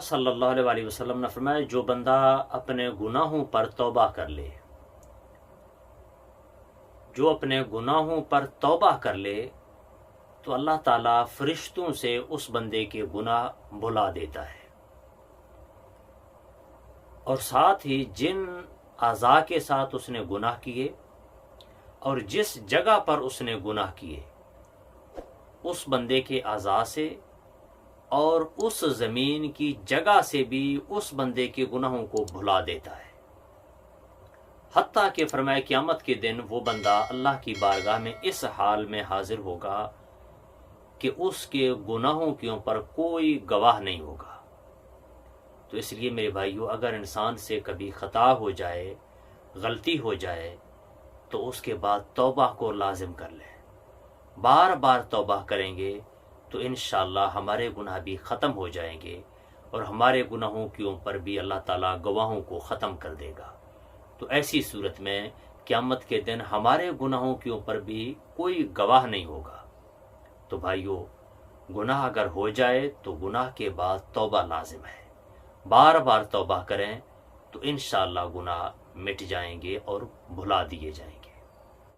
सल्लल्लाहु अलैहि वसल्लम ने फरमाया, जो बंदा अपने गुनाहों पर तौबा कर ले, जो अपने गुनाहों पर तौबा कर ले तो अल्लाह ताला फरिश्तों से उस बंदे के गुनाह भुला देता है। और साथ ही जिन अज़ा के साथ उसने गुनाह किए और जिस जगह पर उसने गुनाह किए, उस बंदे के अज़ा से और उस ज़मीन की जगह से भी उस बंदे के गुनाहों को भुला देता है। हत्ता कि फरमाए क़यामत के दिन वो बंदा अल्लाह की बारगाह में इस हाल में हाजिर होगा कि उसके गुनाहों के ऊपर कोई गवाह नहीं होगा। तो इसलिए मेरे भाइयों, अगर इंसान से कभी ख़ता हो जाए, गलती हो जाए, तो उसके बाद तौबा को लाजिम कर लें। बार बार तौबा करेंगे तो इंशाअल्लाह हमारे गुनाह भी ख़त्म हो जाएंगे और हमारे गुनाहों के ऊपर भी अल्लाह ताला गवाहों को ख़त्म कर देगा। तो ऐसी सूरत में क़यामत के दिन हमारे गुनाहों के ऊपर भी कोई गवाह नहीं होगा। तो भाइयों, गुनाह अगर हो जाए तो गुनाह के बाद तौबा लाजिम है। बार बार तौबा करें तो इंशाअल्लाह गुनाह मिट जाएंगे और भुला दिए जाएंगे।